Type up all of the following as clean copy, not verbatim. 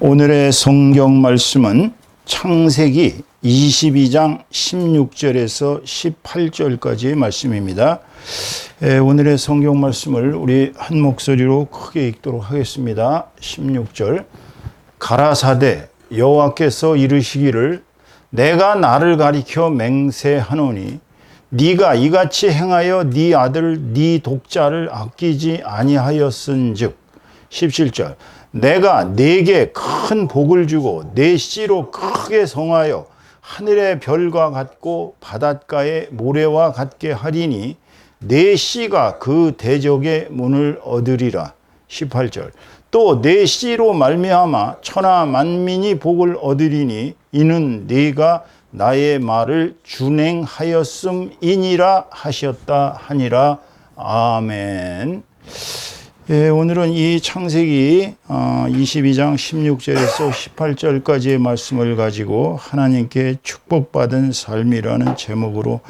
오늘의 성경 말씀은 창세기 22장 16절에서 18절까지의 말씀입니다. 오늘의 성경 말씀을 우리 한 목소리로 크게 읽도록 하겠습니다. 16절. 가라사대 여호와께서 이르시기를 내가 나를 가리켜 맹세하노니 네가 이같이 행하여 네 아들 네 독자를 아끼지 아니하였은즉. 17절. 내가 네게 큰 복을 주고 네 씨로 크게 성하여 하늘의 별과 같고 바닷가의 모래와 같게 하리니 네 씨가 그 대적의 문을 얻으리라. 18절. 또 네 씨로 말미암아 천하 만민이 복을 얻으리니 이는 네가 나의 말을 준행하였음이니라 하셨다 하니라. 아멘. 오늘은 이 창세기 22장 16절에서 18절까지의 말씀을 가지고 하나님께 축복받은 삶이라는 제목으로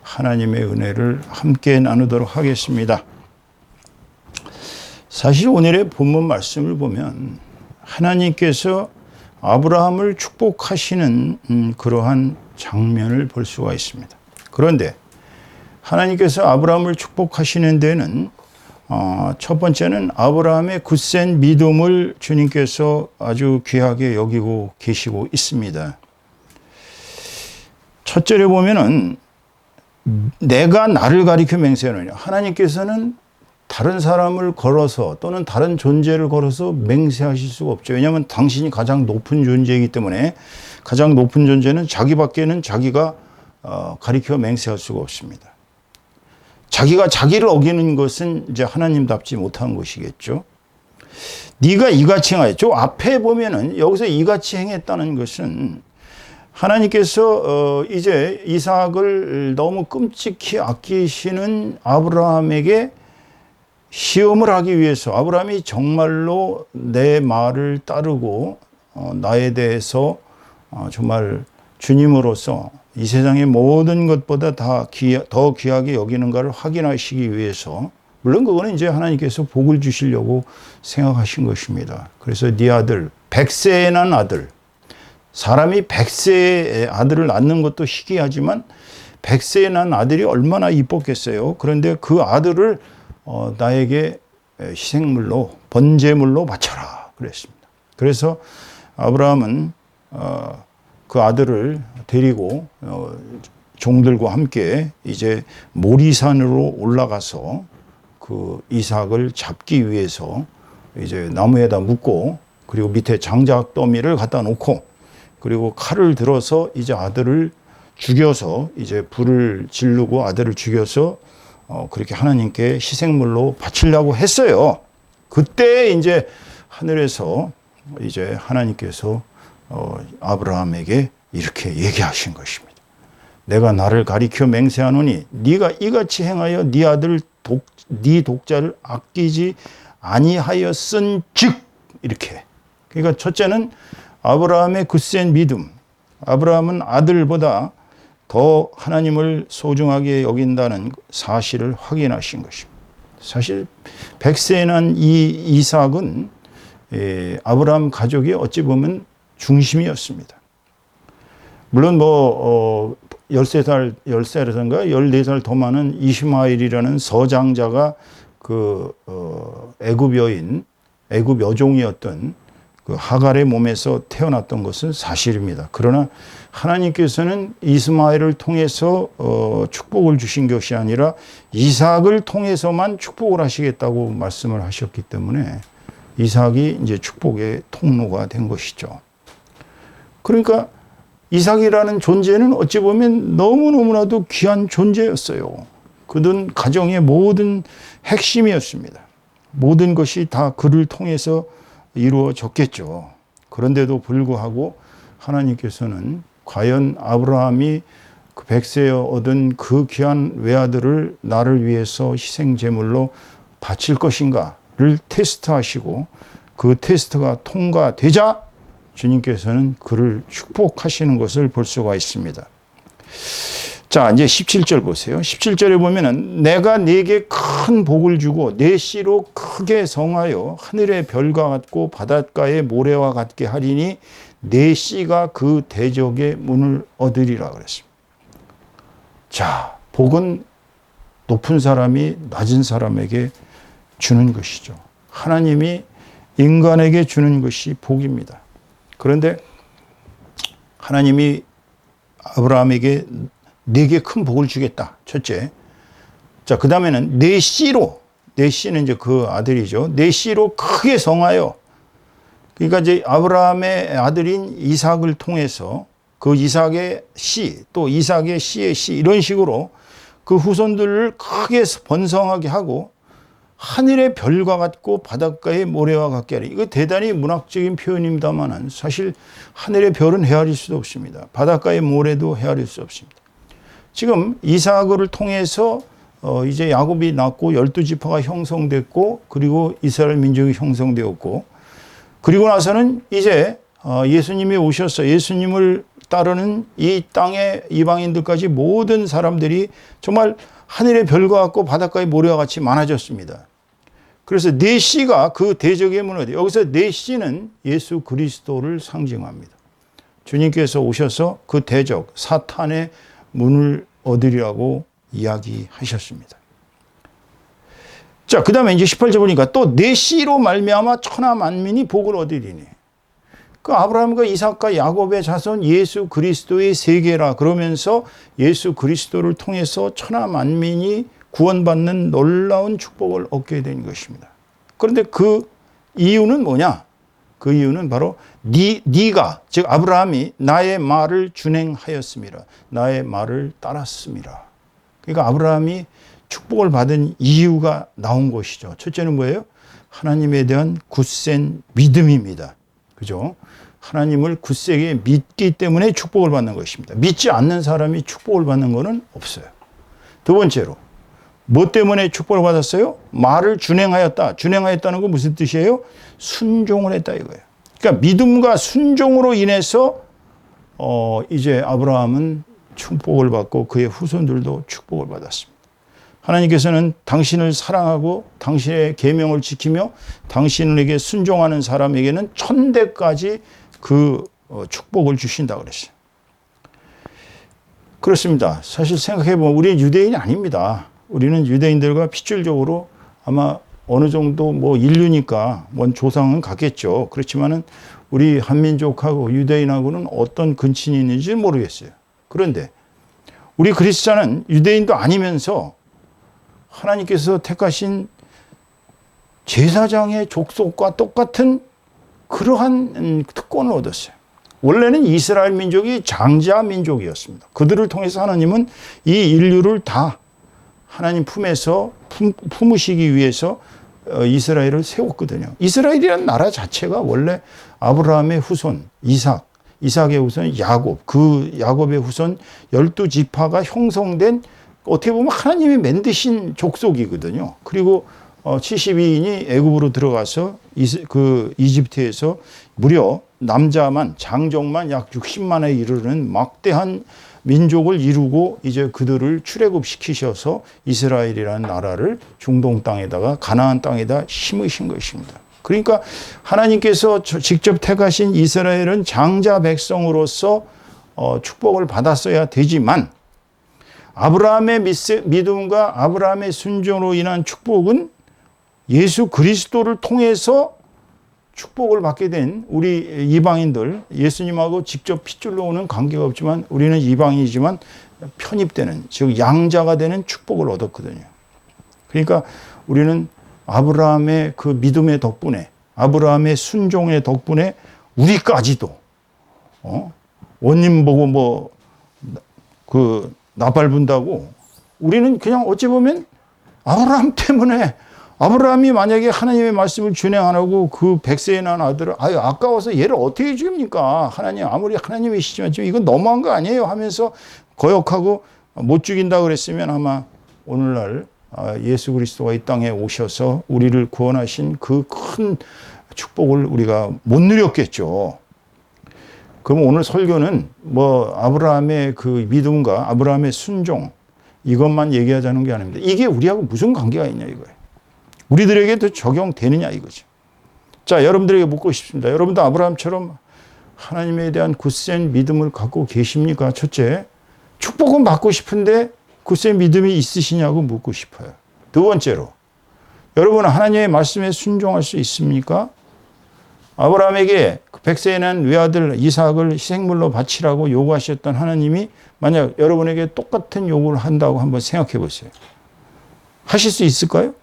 하나님의 은혜를 함께 나누도록 하겠습니다. 사실 오늘의 본문 말씀을 보면 하나님께서 아브라함을 축복하시는 그러한 장면을 볼 수가 있습니다. 그런데 하나님께서 아브라함을 축복하시는 데는 첫 번째는 아브라함의 굳센 믿음을 주님께서 아주 귀하게 여기고 계시고 있습니다. 첫절에 보면은 내가 나를 가리켜 맹세하느냐. 하나님께서는 다른 사람을 걸어서 또는 다른 존재를 걸어서 맹세하실 수가 없죠. 왜냐하면 당신이 가장 높은 존재이기 때문에 가장 높은 존재는 자기밖에는 자기가 가리켜 맹세할 수가 없습니다. 자기가 자기를 어기는 것은 이제 하나님답지 못한 것이겠죠. 네가 이같이 행하였죠. 앞에 보면은 여기서 이같이 행했다는 것은 하나님께서 이제 이삭을 너무 끔찍히 아끼시는 아브라함에게 시험을 하기 위해서 아브라함이 정말로 내 말을 따르고 나에 대해서 정말 주님으로서 이 세상의 모든 것보다 더 귀하게 여기는가를 확인하시기 위해서, 물론 그거는 이제 하나님께서 복을 주시려고 생각하신 것입니다. 그래서 네 아들, 100세에 난 아들, 사람이 100세의 아들을 낳는 것도 희귀하지만 100세에 난 아들이 얼마나 이뻤겠어요. 그런데 그 아들을 나에게 희생물로, 번제물로 바쳐라 그랬습니다. 그래서 아브라함은 그 아들을 데리고 종들과 함께 이제 모리산으로 올라가서 그 이삭을 잡기 위해서 이제 나무에다 묶고, 그리고 밑에 장작 더미를 갖다 놓고, 그리고 칼을 들어서 이제 아들을 죽여서 이제 불을 지르고 아들을 죽여서 그렇게 하나님께 희생물로 바치려고 했어요. 그때 이제 하늘에서 이제 하나님께서 아브라함에게 이렇게 얘기하신 것입니다. 내가 나를 가리켜 맹세하노니 네가 이같이 행하여 네 아들 네 독자를 아끼지 아니하였은즉. 이렇게. 그러니까 첫째는 아브라함의 굳센 믿음. 아브라함은 아들보다 더 하나님을 소중하게 여긴다는 사실을 확인하신 것입니다. 사실 100세에 난 이 이삭은 아브라함 가족이 어찌 보면 중심이었습니다. 물론 13살인가 14살 더 많은 이스마엘이라는 서장자가 그 애굽 여인, 애굽 여종이었던 그 하갈의 몸에서 태어났던 것은 사실입니다. 그러나 하나님께서는 이스마엘을 통해서 축복을 주신 것이 아니라 이삭을 통해서만 축복을 하시겠다고 말씀을 하셨기 때문에 이삭이 이제 축복의 통로가 된 것이죠. 그러니까 이삭이라는 존재는 어찌 보면 너무너무나도 귀한 존재였어요. 그는 가정의 모든 핵심이었습니다. 모든 것이 다 그를 통해서 이루어졌겠죠. 그런데도 불구하고 하나님께서는 과연 아브라함이 그 100세에 얻은 그 귀한 외아들을 나를 위해서 희생제물로 바칠 것인가를 테스트하시고, 그 테스트가 통과되자 주님께서는 그를 축복하시는 것을 볼 수가 있습니다. 자, 이제 17절 보세요. 17절에 보면은 내가 네게 큰 복을 주고 네 씨로 크게 성하여 하늘의 별과 같고 바닷가의 모래와 같게 하리니 네 씨가 그 대적의 문을 얻으리라 그랬습니다. 자, 복은 높은 사람이 낮은 사람에게 주는 것이죠. 하나님이 인간에게 주는 것이 복입니다. 그런데 하나님이 아브라함에게 네게 큰 복을 주겠다. 첫째. 자, 그 다음에는 네 씨로, 네 씨는 이제 그 아들이죠. 네 씨로 크게 성하여. 그러니까 이제 아브라함의 아들인 이삭을 통해서 그 이삭의 씨, 또 이삭의 씨의 씨, 이런 식으로 그 후손들을 크게 번성하게 하고 하늘의 별과 같고 바닷가의 모래와 같게 하리. 이거 대단히 문학적인 표현입니다만 사실 하늘의 별은 헤아릴 수도 없습니다. 바닷가의 모래도 헤아릴 수 없습니다. 지금 이삭을 통해서 이제 야곱이 낳고 12지파가 형성됐고 그리고 이스라엘 민족이 형성되었고 그리고 나서는 이제 예수님이 오셔서 예수님을 따르는 이 땅의 이방인들까지 모든 사람들이 정말 하늘의 별과 같고 바닷가의 모래와 같이 많아졌습니다. 그래서 네 씨가 그 대적의 문을 여기서 네 씨는 예수 그리스도를 상징합니다. 주님께서 오셔서 그 대적 사탄의 문을 얻으리라고 이야기하셨습니다. 자, 그 다음에 이제 18절 보니까 또 네 씨로 말미암아 천하 만민이 복을 얻으리니. 그 아브라함과 이삭과 야곱의 자손 예수 그리스도의 세계라 그러면서 예수 그리스도를 통해서 천하 만민이 구원받는 놀라운 축복을 얻게 된 것입니다. 그런데 그 이유는 뭐냐? 그 이유는 바로 네가 즉 아브라함이 나의 말을 준행하였습니다. 나의 말을 따랐습니다. 그러니까 아브라함이 축복을 받은 이유가 나온 것이죠. 첫째는 뭐예요? 하나님에 대한 굳센 믿음입니다. 그죠? 하나님을 굳세게 믿기 때문에 축복을 받는 것입니다. 믿지 않는 사람이 축복을 받는 것은 없어요. 두 번째로 뭐 때문에 축복을 받았어요? 말을 준행하였다. 준행하였다는 건 무슨 뜻이에요? 순종을 했다 이거예요. 그러니까 믿음과 순종으로 인해서 이제 아브라함은 축복을 받고 그의 후손들도 축복을 받았습니다. 하나님께서는 당신을 사랑하고 당신의 계명을 지키며 당신에게 순종하는 사람에게는 천대까지 그 축복을 주신다 그랬어요. 그렇습니다. 사실 생각해보면 우리는 유대인이 아닙니다. 우리는 유대인들과 필질적으로 아마 어느 정도 뭐 인류니까 뭔 조상은 같겠죠. 그렇지만은 우리 한민족하고 유대인하고는 어떤 근친이 있는지 모르겠어요. 그런데 우리 그리스도는 유대인도 아니면서 하나님께서 택하신 제사장의 족속과 똑같은 그러한 특권을 얻었어요. 원래는 이스라엘 민족이 장자 민족이었습니다. 그들을 통해서 하나님은 이 인류를 다 하나님 품에서 품으시기 위해서 이스라엘을 세웠거든요. 이스라엘이라는 나라 자체가 원래 아브라함의 후손 이삭의 후손 야곱, 그 야곱의 후손 12지파가 형성된 어떻게 보면 하나님이 만드신 족속이거든요. 그리고 72인이 애굽으로 들어가서 그 이집트에서 무려 남자만 장정만 약 60만에 이르는 막대한 민족을 이루고 이제 그들을 출애굽시키셔서 이스라엘이라는 나라를 중동 땅에다가 가나안 땅에다 심으신 것입니다. 그러니까 하나님께서 직접 택하신 이스라엘은 장자 백성으로서 축복을 받았어야 되지만 아브라함의 믿음과 아브라함의 순종으로 인한 축복은 예수 그리스도를 통해서 축복을 받게 된 우리 이방인들, 예수님하고 직접 핏줄로 오는 관계가 없지만 우리는 이방인이지만 편입되는, 즉 양자가 되는 축복을 얻었거든요. 그러니까 우리는 아브라함의 그 믿음의 덕분에, 아브라함의 순종의 덕분에 우리까지도 원님 보고 나발 분다고 우리는 그냥 어찌 보면 아브라함 때문에 아브라함이 만약에 하나님의 말씀을 준행 안 하고 그 100세에 난 아들을 아까워서 얘를 어떻게 죽입니까? 하나님 아무리 하나님이시지만 지금 이건 너무한 거 아니에요? 하면서 거역하고 못 죽인다 그랬으면 아마 오늘날 예수 그리스도가 이 땅에 오셔서 우리를 구원하신 그 큰 축복을 우리가 못 누렸겠죠. 그럼 오늘 설교는 뭐 아브라함의 그 믿음과 아브라함의 순종 이것만 얘기하자는 게 아닙니다. 이게 우리하고 무슨 관계가 있냐 이거예요. 우리들에게도 적용되느냐 이거죠. 자, 여러분들에게 묻고 싶습니다. 여러분도 아브라함처럼 하나님에 대한 굳센 믿음을 갖고 계십니까? 첫째, 축복은 받고 싶은데 굳센 믿음이 있으시냐고 묻고 싶어요. 두 번째로, 여러분은 하나님의 말씀에 순종할 수 있습니까? 아브라함에게 100세에 난 외아들 이삭을 희생물로 바치라고 요구하셨던 하나님이 만약 여러분에게 똑같은 요구를 한다고 한번 생각해 보세요. 하실 수 있을까요?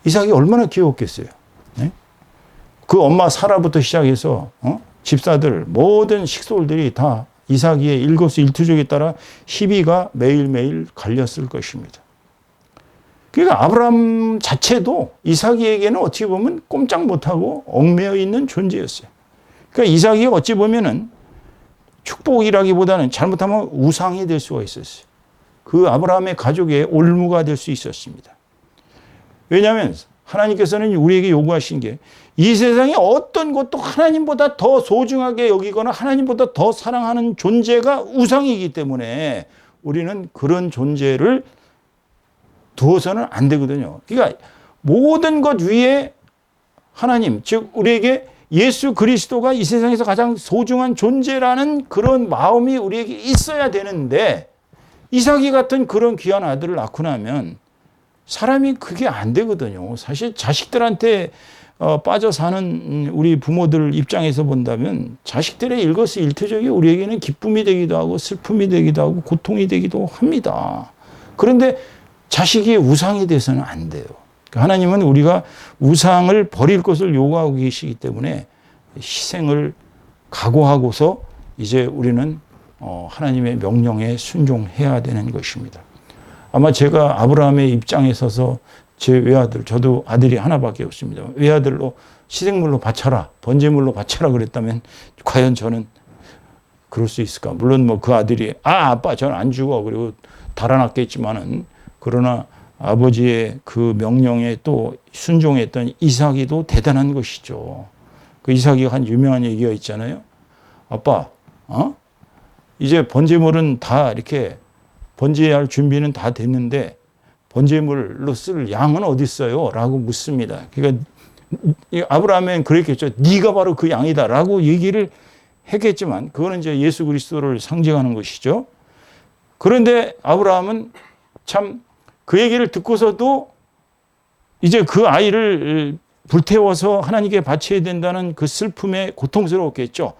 이삭이 얼마나 귀여웠겠어요. 네? 그 엄마 사라부터 시작해서 집사들 모든 식솔들이 다 이삭의 일거수일투족에 따라 희비가 매일매일 갈렸을 것입니다. 그러니까 아브라함 자체도 이삭에게는 어떻게 보면 꼼짝 못하고 얽매여 있는 존재였어요. 그러니까 이삭이 어찌 보면은 축복이라기보다는 잘못하면 우상이 될 수가 있었어요. 그 아브라함의 가족의 올무가 될 수 있었습니다. 왜냐하면 하나님께서는 우리에게 요구하신 게 이 세상에 어떤 것도 하나님보다 더 소중하게 여기거나 하나님보다 더 사랑하는 존재가 우상이기 때문에 우리는 그런 존재를 두어서는 안 되거든요. 그러니까 모든 것 위에 하나님, 즉 우리에게 예수 그리스도가 이 세상에서 가장 소중한 존재라는 그런 마음이 우리에게 있어야 되는데 이삭이 같은 그런 귀한 아들을 낳고 나면 사람이 그게 안 되거든요. 사실 자식들한테 빠져 사는 우리 부모들 입장에서 본다면 자식들의 일거수일투족이 우리에게는 기쁨이 되기도 하고 슬픔이 되기도 하고 고통이 되기도 합니다. 그런데 자식이 우상이 돼서는 안 돼요. 하나님은 우리가 우상을 버릴 것을 요구하고 계시기 때문에 희생을 각오하고서 이제 우리는 하나님의 명령에 순종해야 되는 것입니다. 아마 제가 아브라함의 입장에 서서 제 외아들, 저도 아들이 하나밖에 없습니다. 외아들로 희생물로 바쳐라, 번제물로 바쳐라 그랬다면 과연 저는 그럴 수 있을까? 물론 뭐 그 아들이 아빠 저는 안 죽어 그리고 달아났겠지만은 그러나 아버지의 그 명령에 또 순종했던 이삭이도 대단한 것이죠. 그 이삭이 한 유명한 얘기가 있잖아요. 아빠, 이제 번제물은 다 이렇게 번제할 준비는 다 됐는데 번제물로 쓸 양은 어디 있어요? 라고 묻습니다. 그러니까 아브라함은 그랬겠죠. 네가 바로 그 양이다라고 얘기를 했겠지만 그거는 이제 예수 그리스도를 상징하는 것이죠. 그런데 아브라함은 참 그 얘기를 듣고서도 이제 그 아이를 불태워서 하나님께 바쳐야 된다는 그 슬픔에 고통스러웠겠죠.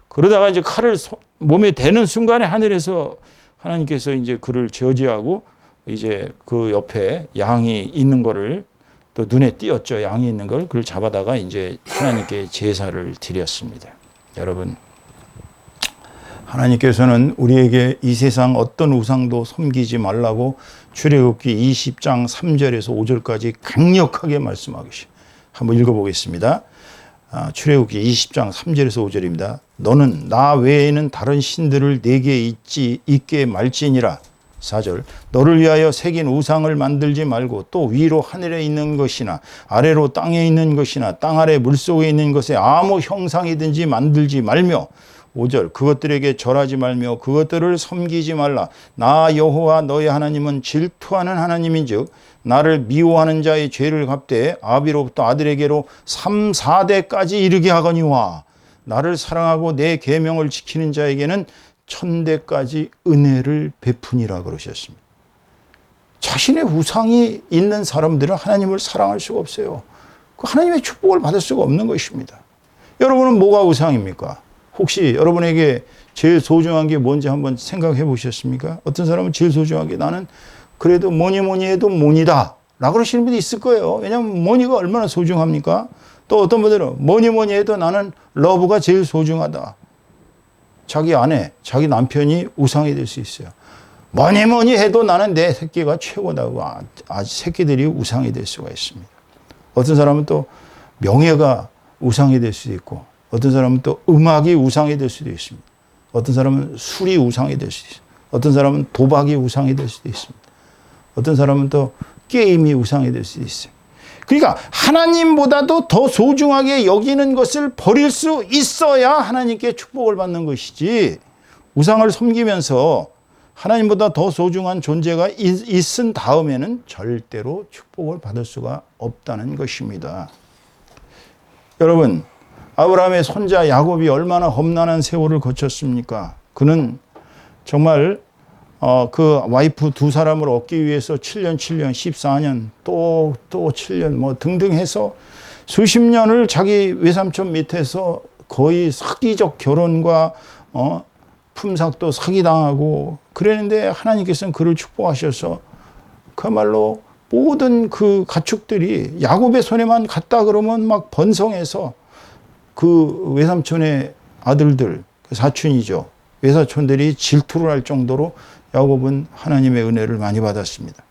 그러다가 이제 칼을 몸에 대는 순간에 하늘에서 하나님께서 이제 그를 저지하고 이제 그 옆에 양이 있는 거를 또 눈에 띄었죠. 양이 있는 걸 그걸 잡아다가 이제 하나님께 제사를 드렸습니다. 여러분, 하나님께서는 우리에게 이 세상 어떤 우상도 섬기지 말라고 출애굽기 20장 3절에서 5절까지 강력하게 말씀하고 계시죠. 한번 읽어보겠습니다. 출애굽기 20장 3절에서 5절입니다. 너는 나 외에는 다른 신들을 내게 있게 말지니라. 4절 너를 위하여 새긴 우상을 만들지 말고 또 위로 하늘에 있는 것이나 아래로 땅에 있는 것이나 땅 아래 물속에 있는 것에 아무 형상이든지 만들지 말며 5절 그것들에게 절하지 말며 그것들을 섬기지 말라. 나 여호와 너의 하나님은 질투하는 하나님인즉 나를 미워하는 자의 죄를 갚되 아비로부터 아들에게로 3, 4대까지 이르게 하거니와 나를 사랑하고 내 계명을 지키는 자에게는 1000대까지 은혜를 베푸니라 그러셨습니다. 자신의 우상이 있는 사람들은 하나님을 사랑할 수가 없어요. 하나님의 축복을 받을 수가 없는 것입니다. 여러분은 뭐가 우상입니까? 혹시 여러분에게 제일 소중한 게 뭔지 한번 생각해 보셨습니까? 어떤 사람은 제일 소중한 게 나는 그래도 뭐니 해도 모니다 라고 그러시는 분이 있을 거예요. 왜냐하면 모니가 얼마나 소중합니까? 또 어떤 분들은 뭐니 해도 나는 러브가 제일 소중하다. 자기 아내, 자기 남편이 우상이 될 수 있어요. 뭐니 해도 나는 내 새끼가 최고다고 아주 새끼들이 우상이 될 수가 있습니다. 어떤 사람은 또 명예가 우상이 될 수도 있고 어떤 사람은 또 음악이 우상이 될 수도 있습니다. 어떤 사람은 술이 우상이 될 수도 있습니다. 어떤 사람은 도박이 우상이 될 수도 있습니다. 어떤 사람은 또 게임이 우상이 될 수도 있어요. 그러니까 하나님보다도 더 소중하게 여기는 것을 버릴 수 있어야 하나님께 축복을 받는 것이지, 우상을 섬기면서 하나님보다 더 소중한 존재가 있은 다음에는 절대로 축복을 받을 수가 없다는 것입니다. 여러분, 아브라함의 손자 야곱이 얼마나 험난한 세월을 거쳤습니까? 그는 정말 그 와이프 두 사람을 얻기 위해서 7년, 14년, 또 7년 뭐 등등 해서 수십 년을 자기 외삼촌 밑에서 거의 사기적 결혼과 품삯도 사기당하고 그랬는데, 하나님께서는 그를 축복하셔서 그야말로 모든 그 가축들이 야곱의 손에만 갔다 그러면 막 번성해서 그 외삼촌의 아들들, 그 사촌이죠, 외사촌들이 질투를 할 정도로 야곱은 하나님의 은혜를 많이 받았습니다.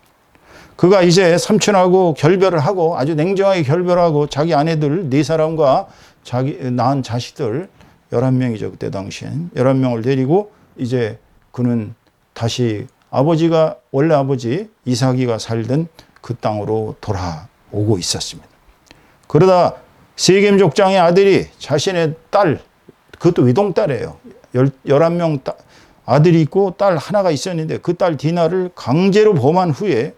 그가 이제 삼촌하고 결별을 하고, 아주 냉정하게 결별하고, 자기 아내들 4사람과 자기 낳은 자식들 11명이죠. 그때 당시엔 11명을 데리고 이제 그는 다시 아버지가, 원래 아버지 이삭이가 살던 그 땅으로 돌아오고 있었습니다. 그러다 세겜 족장의 아들이 자신의 딸, 그것도 외동딸이에요. 11명 아들이 있고 딸 하나가 있었는데, 그 딸 디나를 강제로 범한 후에,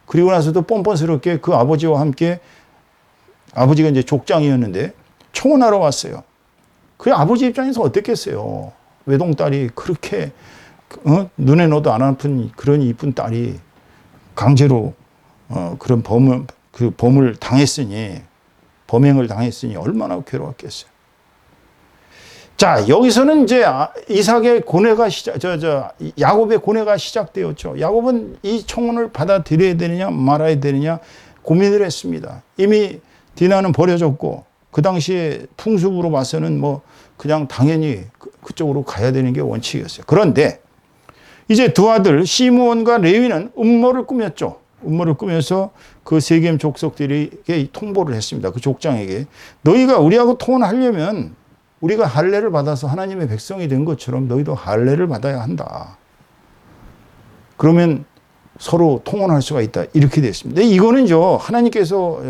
그리고 나서도 뻔뻔스럽게 그 아버지와 함께, 아버지가 이제 족장이었는데 청혼하러 왔어요. 그 아버지 입장에서 어땠겠어요? 외동딸이 그렇게 눈에 넣어도 안 아픈 그런 이쁜 딸이 강제로 그런 범을 당했으니, 범행을 당했으니 얼마나 괴로웠겠어요. 자, 여기서는 이제 이삭의 고뇌가 야곱의 고뇌가 시작되었죠. 야곱은 이 청혼을 받아들여야 되느냐 말아야 되느냐 고민을 했습니다. 이미 디나는 버려졌고, 그 당시에 풍습으로 봐서는 뭐 그냥 당연히 그쪽으로 가야 되는 게 원칙이었어요. 그런데 이제 두 아들 시므온과 레위는 음모를 꾸몄죠. 음모를 꾸며서 그 세겜 족속들에게 통보를 했습니다. 그 족장에게, 너희가 우리하고 통혼하려면 우리가 할례를 받아서 하나님의 백성이 된 것처럼 너희도 할례를 받아야 한다. 그러면 서로 통혼할 수가 있다. 이렇게 됐습니다. 이거는요, 하나님께서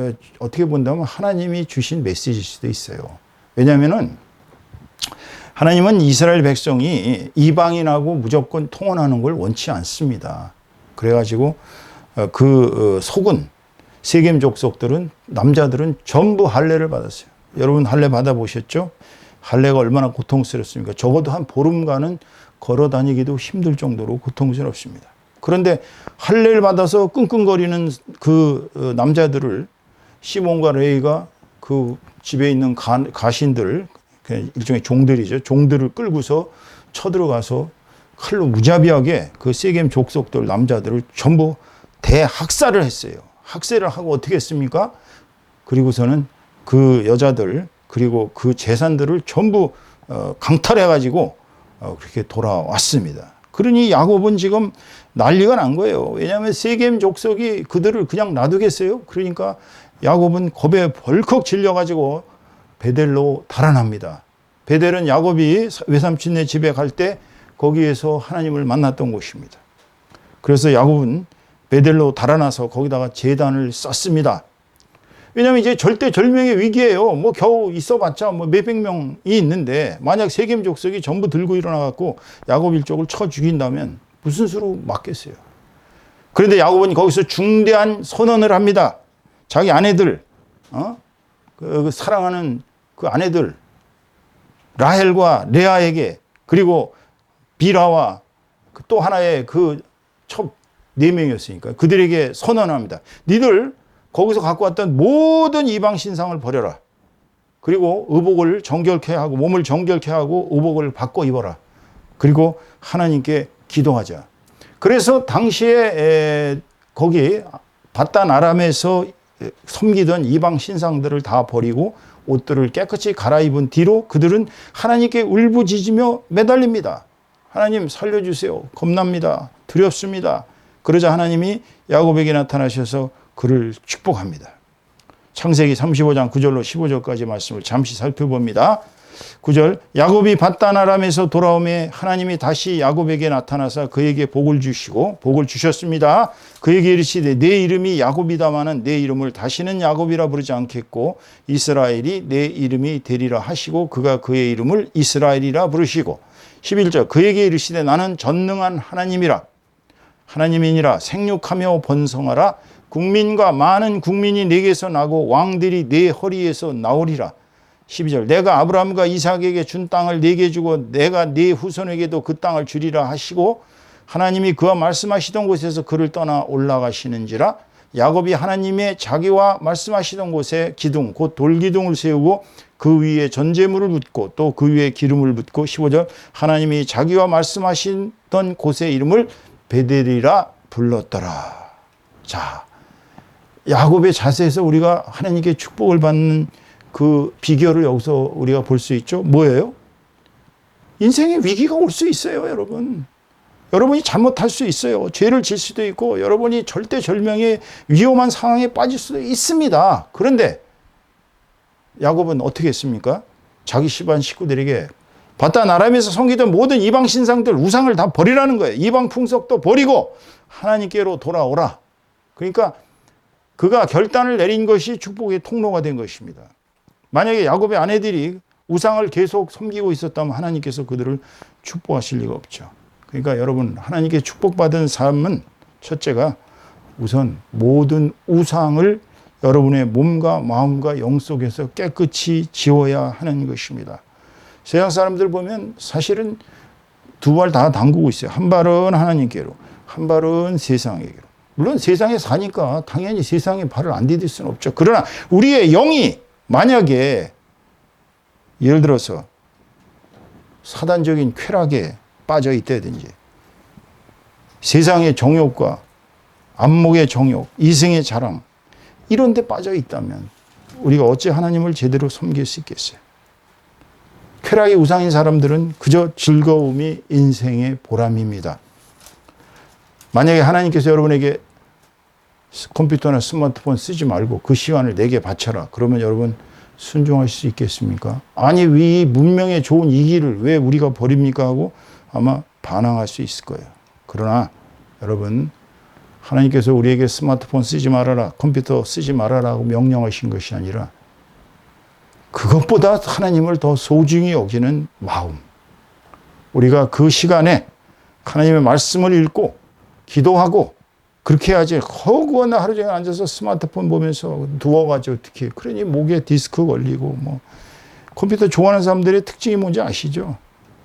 어떻게 본다면 하나님이 주신 메시지일 수도 있어요. 왜냐하면은 하나님은 이스라엘 백성이 이방인하고 무조건 통혼하는 걸 원치 않습니다. 그래가지고 그 속은 세겜 족속들은, 남자들은 전부 할례를 받았어요. 여러분 할례 받아보셨죠? 할례가 얼마나 고통스럽습니까? 적어도 한 보름간은 걸어 다니기도 힘들 정도로 고통스럽습니다. 그런데 할례를 받아서 끙끙거리는 그 남자들을 시몬과 레위가 그 집에 있는 가신들, 일종의 종들이죠. 종들을 끌고서 쳐들어가서 칼로 무자비하게 그 세겜 족속들 남자들을 전부 대학살을 했어요. 학살을 하고 어떻게 했습니까? 그리고서는 그 여자들, 그리고 그 재산들을 전부 강탈해가지고 그렇게 돌아왔습니다. 그러니 야곱은 지금 난리가 난 거예요. 왜냐하면 세겜 족속이 그들을 그냥 놔두겠어요? 그러니까 야곱은 겁에 벌컥 질려가지고 베델로 달아납니다. 베델은 야곱이 외삼촌네 집에 갈 때 거기에서 하나님을 만났던 곳입니다. 그래서 야곱은 베델로 달아나서 거기다가 제단을 쌓습니다. 왜냐하면 이제 절대절명의 위기예요. 뭐 겨우 있어봤자 뭐 몇백 명이 있는데, 만약 세겜 족속이 전부 들고 일어나갖고 야곱 일족을 쳐 죽인다면 무슨 수로 맞겠어요? 그런데 야곱은 거기서 중대한 선언을 합니다. 자기 아내들, 그 사랑하는 그 아내들 라헬과 레아에게, 그리고 비라와 또 하나의 그 첫 4명이었으니까 그들에게 선언합니다. 니들 거기서 갖고 왔던 모든 이방 신상을 버려라. 그리고 의복을 정결케 하고, 몸을 정결케 하고 의복을 바꿔 입어라. 그리고 하나님께 기도하자. 그래서 당시에 거기 바단 아람에서 섬기던 이방 신상들을 다 버리고 옷들을 깨끗이 갈아입은 뒤로 그들은 하나님께 울부짖으며 매달립니다. 하나님 살려주세요. 겁납니다. 두렵습니다. 그러자 하나님이 야곱에게 나타나셔서 그를 축복합니다. 창세기 35장 9절로 15절까지 말씀을 잠시 살펴봅니다. 9절 야곱이 밧단 아람에서 돌아오매 하나님이 다시 야곱에게 나타나사 그에게 복을 주시고 복을 주셨습니다. 그에게 이르시되 내 이름이 야곱이다마는 내 이름을 다시는 야곱이라 부르지 않겠고 이스라엘이 내 이름이 되리라 하시고 그가 그의 이름을 이스라엘이라 부르시고 11절 그에게 이르시되 나는 전능한 하나님이니라 생육하며 번성하라 국민과 많은 국민이 내게서 나고 왕들이 내 허리에서 나오리라. 12절 내가 아브라함과 이삭에게 준 땅을 네게 주고 내가 네 후손에게도 그 땅을 주리라 하시고 하나님이 그와 말씀하시던 곳에서 그를 떠나 올라가시는지라. 야곱이 하나님의 자기와 말씀하시던 곳에 기둥 곧 돌기둥을 세우고 그 위에 전제물을 붓고 또 그 위에 기름을 붓고 15절 하나님이 자기와 말씀하시던 곳의 이름을 베델이라 불렀더라. 자, 야곱의 자세에서 우리가 하나님께 축복을 받는 그 비결을 여기서 우리가 볼 수 있죠. 뭐예요? 인생에 위기가 올 수 있어요, 여러분. 여러분이 잘못할 수 있어요. 죄를 질 수도 있고 여러분이 절대절명의 위험한 상황에 빠질 수도 있습니다. 그런데 야곱은 어떻게 했습니까? 자기 집안 식구들에게 밧단 아람에서 섬기던 모든 이방 신상들 우상을 다 버리라는 거예요. 이방 풍속도 버리고 하나님께로 돌아오라. 그러니까 그가 결단을 내린 것이 축복의 통로가 된 것입니다. 만약에 야곱의 아내들이 우상을 계속 섬기고 있었다면 하나님께서 그들을 축복하실 리가 없죠. 그러니까 여러분 하나님께 축복받은 삶은 첫째가 우선 모든 우상을 여러분의 몸과 마음과 영 속에서 깨끗이 지워야 하는 것입니다. 세상 사람들 보면 사실은 두 발 다 담그고 있어요. 한 발은 하나님께로, 한 발은 세상에게로. 물론 세상에 사니까 당연히 세상에 발을 안 디딜 수는 없죠. 그러나 우리의 영이 만약에 예를 들어서 사단적인 쾌락에 빠져 있다든지 세상의 정욕과 안목의 정욕, 이승의 자랑 이런 데 빠져 있다면 우리가 어찌 하나님을 제대로 섬길 수 있겠어요? 쾌락의 우상인 사람들은 그저 즐거움이 인생의 보람입니다. 만약에 하나님께서 여러분에게 컴퓨터나 스마트폰 쓰지 말고 그 시간을 내게 바쳐라. 그러면 여러분 순종할 수 있겠습니까? 아니 이 문명의 좋은 이 길을 왜 우리가 버립니까 하고 아마 반항할 수 있을 거예요. 그러나 여러분 하나님께서 우리에게 스마트폰 쓰지 말아라, 컴퓨터 쓰지 말아라고 명령하신 것이 아니라 그것보다 하나님을 더 소중히 여기는 마음. 우리가 그 시간에 하나님의 말씀을 읽고 기도하고 그렇게 해야지. 허구나 하루 종일 앉아서 스마트폰 보면서 누워가지고 어떻게. 그러니 목에 디스크 걸리고 뭐. 컴퓨터 좋아하는 사람들의 특징이 뭔지 아시죠?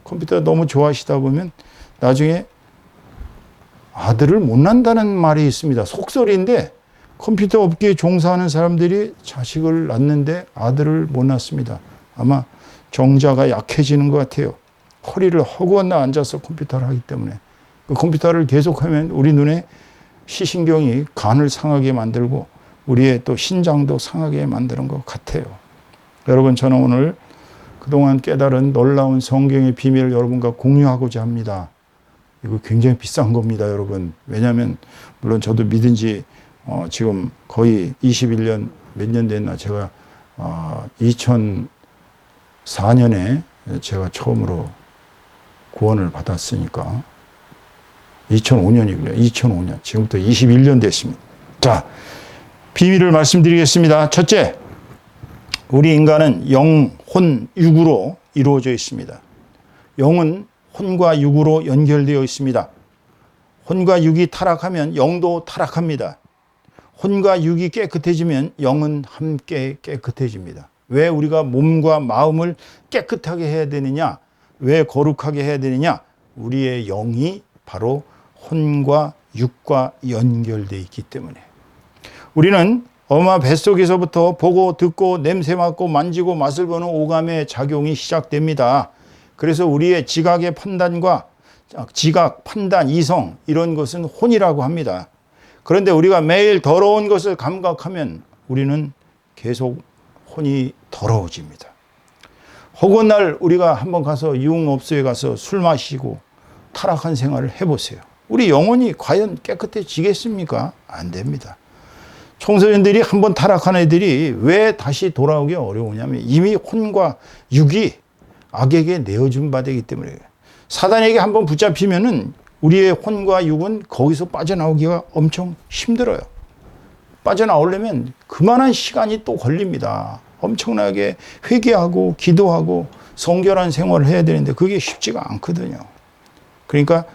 컴퓨터 너무 좋아하시다 보면 나중에 아들을 못 낳는다는 말이 있습니다. 속설인데 컴퓨터 업계에 종사하는 사람들이 자식을 낳는데 아들을 못 낳습니다. 아마 정자가 약해지는 것 같아요. 허리를 허구한나 앉아서 컴퓨터를 하기 때문에. 그 컴퓨터를 계속하면 우리 눈에 시신경이 간을 상하게 만들고 우리의 또 신장도 상하게 만드는 것 같아요. 여러분 저는 오늘 그동안 깨달은 놀라운 성경의 비밀을 여러분과 공유하고자 합니다. 이거 굉장히 비싼 겁니다, 여러분. 왜냐하면 물론 저도 믿은 지 지금 거의 21년 몇 년 됐나. 제가 2004년에 제가 처음으로 구원을 받았으니까 2005년이군요. 2005년. 지금부터 21년 됐습니다. 자, 비밀을 말씀드리겠습니다. 첫째, 우리 인간은 영, 혼, 육으로 이루어져 있습니다. 영은 혼과 육으로 연결되어 있습니다. 혼과 육이 타락하면 영도 타락합니다. 혼과 육이 깨끗해지면 영은 함께 깨끗해집니다. 왜 우리가 몸과 마음을 깨끗하게 해야 되느냐? 왜 거룩하게 해야 되느냐? 우리의 영이 바로 혼과 육과 연결되어 있기 때문에. 우리는 엄마 뱃속에서부터 보고 듣고 냄새 맡고 만지고 맛을 보는 오감의 작용이 시작됩니다. 그래서 우리의 지각의 판단과 지각, 판단, 이성 이런 것은 혼이라고 합니다. 그런데 우리가 매일 더러운 것을 감각하면 우리는 계속 혼이 더러워집니다. 혹은 날 우리가 한번 가서 유흥업소에 가서 술 마시고 타락한 생활을 해보세요. 우리 영혼이 과연 깨끗해지겠습니까? 안 됩니다. 청소년들이 한번 타락한 애들이 왜 다시 돌아오기 어려우냐면 이미 혼과 육이 악에게 내어준 바 되기 때문에 사단에게 한번 붙잡히면은 우리의 혼과 육은 거기서 빠져나오기가 엄청 힘들어요. 빠져나오려면 그만한 시간이 또 걸립니다. 엄청나게 회개하고 기도하고 성결한 생활을 해야 되는데 그게 쉽지가 않거든요. 그러니까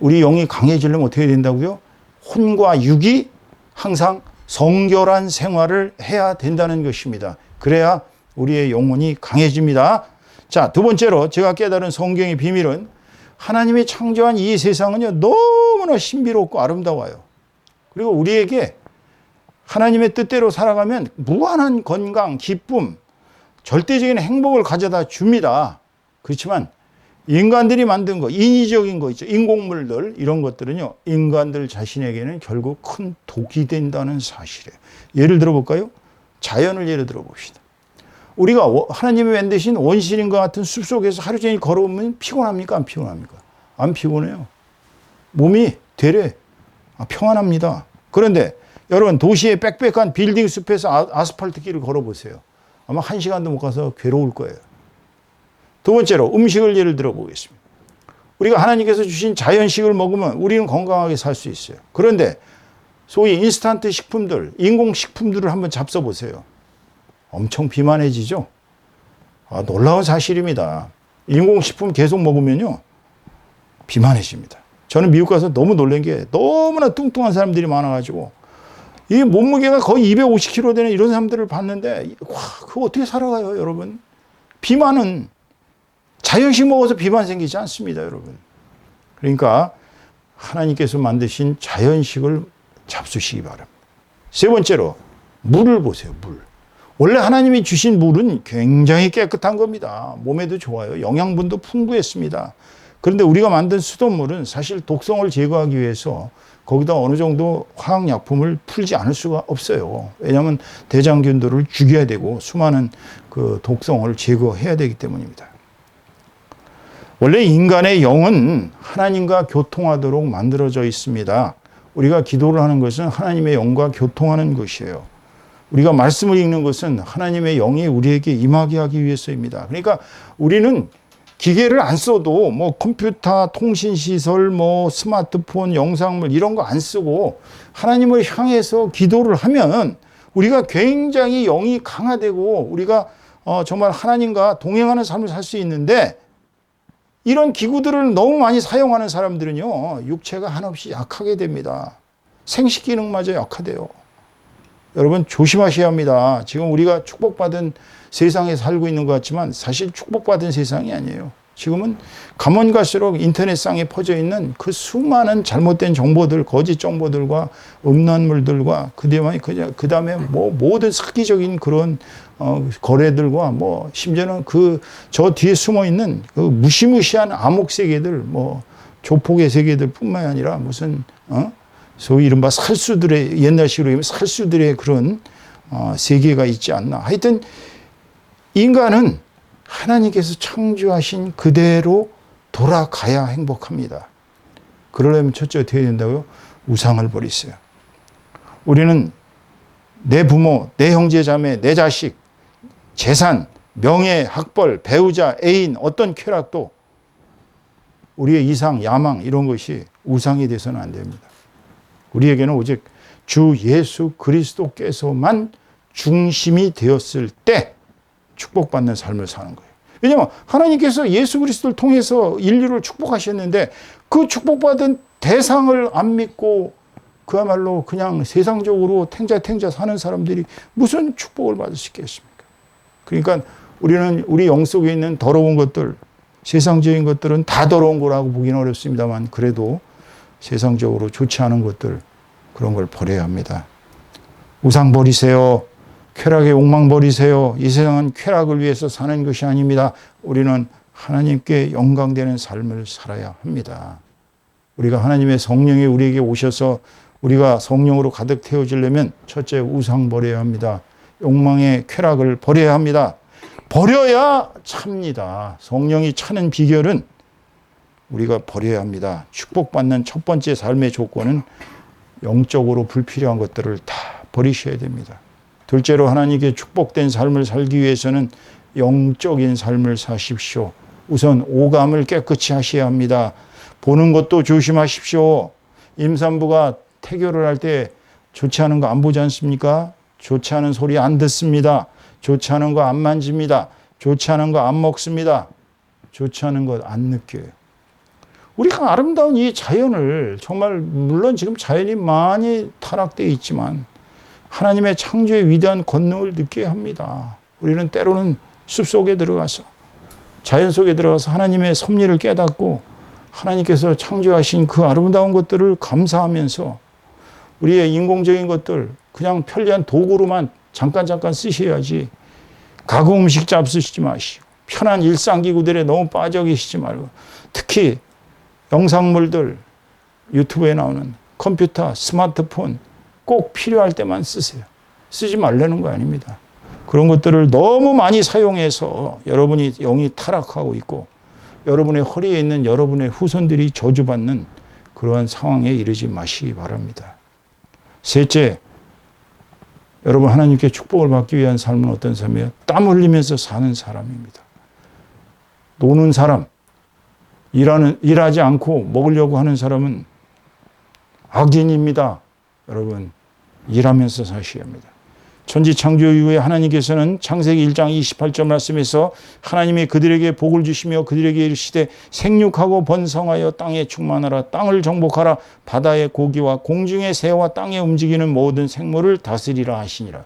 우리 영이 강해지려면 어떻게 된다고요? 혼과 육이 항상 성결한 생활을 해야 된다는 것입니다. 그래야 우리의 영혼이 강해집니다. 자, 두 번째로 제가 깨달은 성경의 비밀은 하나님이 창조한 이 세상은요, 너무나 신비롭고 아름다워요. 그리고 우리에게 하나님의 뜻대로 살아가면 무한한 건강, 기쁨, 절대적인 행복을 가져다 줍니다. 그렇지만 인간들이 만든 거, 인위적인 거 있죠. 인공물들, 이런 것들은요, 인간들 자신에게는 결국 큰 독이 된다는 사실이에요. 예를 들어볼까요? 자연을 예를 들어봅시다. 우리가 하나님이 만드신 원시인과 같은 숲속에서 하루 종일 걸어오면 피곤합니까? 안 피곤합니까? 안 피곤해요. 몸이 되레 평안합니다. 그런데 여러분 도시의 빽빽한 빌딩 숲에서 아스팔트 길을 걸어보세요. 아마 1시간도 못 가서 괴로울 거예요. 두 번째로 음식을 예를 들어 보겠습니다. 우리가 하나님께서 주신 자연식을 먹으면 우리는 건강하게 살 수 있어요. 그런데 소위 인스턴트 식품들, 인공식품들을 한번 잡숴 보세요. 엄청 비만해지죠. 놀라운 사실입니다. 인공식품 계속 먹으면요, 비만해집니다. 저는 미국 가서 너무 놀란 게 너무나 뚱뚱한 사람들이 많아가지고 이 몸무게가 거의 250kg 되는 이런 사람들을 봤는데, 와, 그거 어떻게 살아가요, 여러분? 비만은 자연식 먹어서 비만 생기지 않습니다, 여러분. 그러니까 하나님께서 만드신 자연식을 잡수시기 바랍니다. 세 번째로 물을 보세요, 물. 원래 하나님이 주신 물은 굉장히 깨끗한 겁니다. 몸에도 좋아요. 영양분도 풍부했습니다. 그런데 우리가 만든 수돗물은 사실 독성을 제거하기 위해서 거기다 어느 정도 화학약품을 풀지 않을 수가 없어요. 왜냐하면 대장균들을 죽여야 되고 수많은 그 독성을 제거해야 되기 때문입니다. 원래 인간의 영은 하나님과 교통하도록 만들어져 있습니다. 우리가 기도를 하는 것은 하나님의 영과 교통하는 것이에요. 우리가 말씀을 읽는 것은 하나님의 영이 우리에게 임하게 하기 위해서입니다. 그러니까 우리는 기계를 안 써도 뭐 컴퓨터, 통신시설, 뭐 스마트폰, 영상물 이런 거 안 쓰고 하나님을 향해서 기도를 하면 우리가 굉장히 영이 강화되고 우리가 정말 하나님과 동행하는 삶을 살 수 있는데, 이런 기구들을 너무 많이 사용하는 사람들은요, 육체가 한없이 약하게 됩니다. 생식 기능마저 약화돼요. 여러분 조심하셔야 합니다. 지금 우리가 축복받은 세상에 살고 있는 것 같지만 사실 축복받은 세상이 아니에요. 지금은 가면 갈수록 인터넷상에 퍼져 있는 그 수많은 잘못된 정보들, 거짓 정보들과 음란물들과 그다음에 뭐 모든 사기적인 그런 거래들과 뭐 심지어는 저 뒤에 숨어 있는 그 무시무시한 암흑 세계들, 뭐 조폭의 세계들 뿐만이 아니라 무슨 소위 이른바 살수들의, 옛날식으로 하면 살수들의 그런 세계가 있지 않나. 하여튼 인간은 하나님께서 창조하신 그대로 돌아가야 행복합니다. 그러려면 첫째 어떻게 해야 된다고요? 우상을 버리세요. 우리는 내 부모, 내 형제 자매, 내 자식, 재산, 명예, 학벌, 배우자, 애인, 어떤 쾌락도 우리의 이상, 야망 이런 것이 우상이 돼서는 안 됩니다. 우리에게는 오직 주 예수 그리스도께서만 중심이 되었을 때 축복받는 삶을 사는 거예요. 왜냐하면 하나님께서 예수 그리스도를 통해서 인류를 축복하셨는데 그 축복받은 대상을 안 믿고 그야말로 그냥 세상적으로 탱자탱자 사는 사람들이 무슨 축복을 받을 수 있겠습니까? 그러니까 우리는 우리 영 속에 있는 더러운 것들, 세상적인 것들은 다 더러운 거라고 보기는 어렵습니다만 그래도 세상적으로 좋지 않은 것들, 그런 걸 버려야 합니다. 우상 버리세요. 쾌락의 욕망 버리세요. 이 세상은 쾌락을 위해서 사는 것이 아닙니다. 우리는 하나님께 영광되는 삶을 살아야 합니다. 우리가 하나님의 성령이 우리에게 오셔서 우리가 성령으로 가득 태워지려면 첫째 우상 버려야 합니다. 욕망의 쾌락을 버려야 합니다. 버려야 찹니다. 성령이 차는 비결은 우리가 버려야 합니다. 축복받는 첫 번째 삶의 조건은 영적으로 불필요한 것들을 다 버리셔야 됩니다. 둘째로 하나님께 축복된 삶을 살기 위해서는 영적인 삶을 사십시오. 우선 오감을 깨끗이 하셔야 합니다. 보는 것도 조심하십시오. 임산부가 태교를 할 때 좋지 않은 거 안 보지 않습니까? 좋지 않은 소리 안 듣습니다. 좋지 않은 거 안 만집니다. 좋지 않은 거 안 먹습니다. 좋지 않은 것 안 느껴요. 우리가 아름다운 이 자연을 정말 물론 지금 자연이 많이 타락되어 있지만 하나님의 창조의 위대한 권능을 느껴야 합니다. 우리는 때로는 숲속에 들어가서 자연 속에 들어가서 하나님의 섭리를 깨닫고 하나님께서 창조하신 그 아름다운 것들을 감사하면서 우리의 인공적인 것들 그냥 편리한 도구로만 잠깐 쓰셔야지 가공 음식 잡수시지 마시고 편한 일상기구들에 너무 빠져 계시지 말고 특히 영상물들 유튜브에 나오는 컴퓨터, 스마트폰 꼭 필요할 때만 쓰세요. 쓰지 말라는 거 아닙니다. 그런 것들을 너무 많이 사용해서 여러분이 영이 타락하고 있고 여러분의 허리에 있는 여러분의 후손들이 저주받는 그러한 상황에 이르지 마시기 바랍니다. 셋째, 여러분 하나님께 축복을 받기 위한 삶은 어떤 삶이에요? 땀 흘리면서 사는 사람입니다. 노는 사람, 일하지 않고 먹으려고 하는 사람은 악인입니다. 여러분, 일하면서 사셔야 합니다. 천지창조 이후에 하나님께서는 창세기 1장 28절 말씀에서 하나님이 그들에게 복을 주시며 그들에게 이르시되 생육하고 번성하여 땅에 충만하라 땅을 정복하라 바다의 고기와 공중의 새와 땅에 움직이는 모든 생물을 다스리라 하시니라.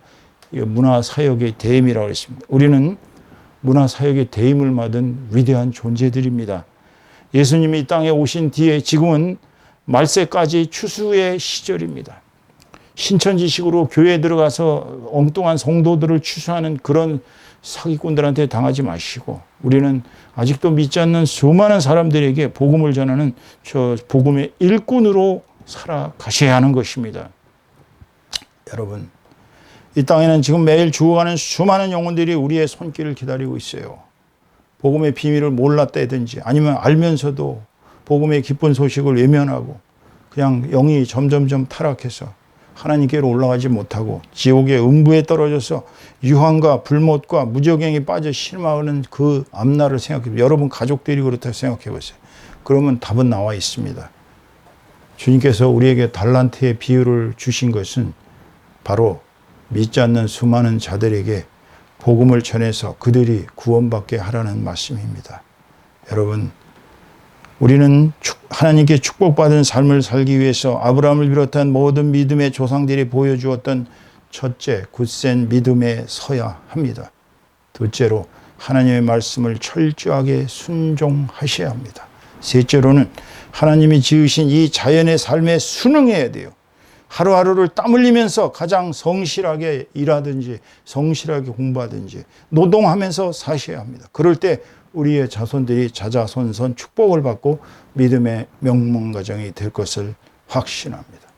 이거 문화사역의 대임이라고 했습니다. 우리는 문화사역의 대임을 받은 위대한 존재들입니다. 예수님이 이 땅에 오신 뒤에 지금은 말세까지 추수의 시절입니다. 신천지식으로 교회에 들어가서 엉뚱한 성도들을 추수하는 그런 사기꾼들한테 당하지 마시고 우리는 아직도 믿지 않는 수많은 사람들에게 복음을 전하는 저 복음의 일꾼으로 살아가셔야 하는 것입니다. 여러분, 이 땅에는 지금 매일 죽어가는 수많은 영혼들이 우리의 손길을 기다리고 있어요. 복음의 비밀을 몰랐다든지 아니면 알면서도 복음의 기쁜 소식을 외면하고 그냥 영이 점점점 타락해서 하나님께로 올라가지 못하고 지옥의 음부에 떨어져서 유황과 불못과 무저갱이 빠져 실망하는 그 앞날을 생각해 여러분 가족들이 그렇다고 생각해 보세요. 그러면 답은 나와 있습니다. 주님께서 우리에게 달란트의 비유를 주신 것은 바로 믿지 않는 수많은 자들에게 복음을 전해서 그들이 구원받게 하라는 말씀입니다. 여러분, 우리는 하나님께 축복받은 삶을 살기 위해서 아브라함을 비롯한 모든 믿음의 조상들이 보여주었던 첫째, 굳센 믿음에 서야 합니다. 둘째로 하나님의 말씀을 철저하게 순종하셔야 합니다. 셋째로는 하나님이 지으신 이 자연의 삶에 순응해야 돼요. 하루하루를 땀 흘리면서 가장 성실하게 일하든지 성실하게 공부하든지 노동하면서 사셔야 합니다. 그럴 때 우리의 자손들이 자자손손 축복을 받고 믿음의 명문가정이 될 것을 확신합니다.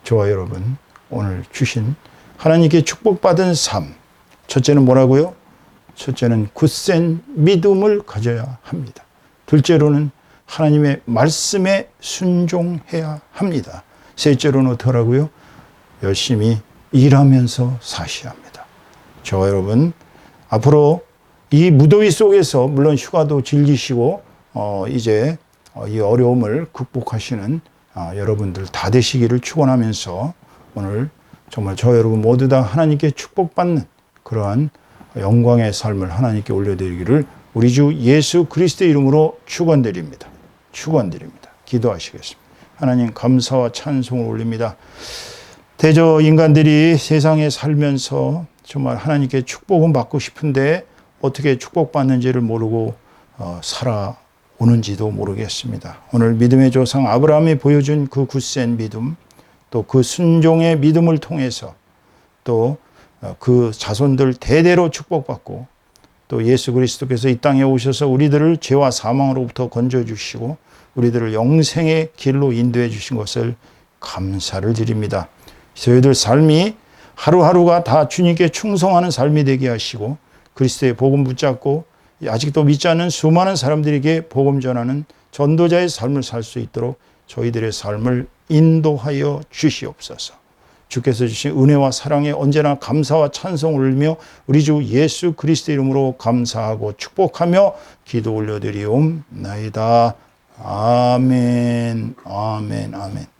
저와 여러분, 오늘 주신 하나님께 축복받은 삶, 첫째는 뭐라고요? 첫째는 굳센 믿음을 가져야 합니다. 둘째로는 하나님의 말씀에 순종해야 합니다. 셋째로는 어떡하라고요? 열심히 일하면서 사셔야 합니다. 저와 여러분, 앞으로 이 무더위 속에서 물론 휴가도 즐기시고 이제 이 어려움을 극복하시는 여러분들 다 되시기를 축원하면서 오늘 정말 저 여러분 모두 다 하나님께 축복받는 그러한 영광의 삶을 하나님께 올려드리기를 우리 주 예수 그리스도의 이름으로 축원드립니다. 축원드립니다. 기도하시겠습니다. 하나님 감사와 찬송을 올립니다. 대저 인간들이 세상에 살면서 정말 하나님께 축복은 받고 싶은데 어떻게 축복받는지를 모르고 살아오는지도 모르겠습니다. 오늘 믿음의 조상 아브라함이 보여준 그 굳센 믿음, 또 그 순종의 믿음을 통해서 또 그 자손들 대대로 축복받고 또 예수 그리스도께서 이 땅에 오셔서 우리들을 죄와 사망으로부터 건져주시고 우리들을 영생의 길로 인도해 주신 것을 감사를 드립니다. 저희들 삶이 하루하루가 다 주님께 충성하는 삶이 되게 하시고 그리스도의 복음 붙잡고 아직도 믿지 않는 수많은 사람들에게 복음 전하는 전도자의 삶을 살 수 있도록 저희들의 삶을 인도하여 주시옵소서. 주께서 주신 은혜와 사랑에 언제나 감사와 찬송을 울며 우리 주 예수 그리스도 이름으로 감사하고 축복하며 기도 올려드리옵나이다. 아멘, 아멘, 아멘.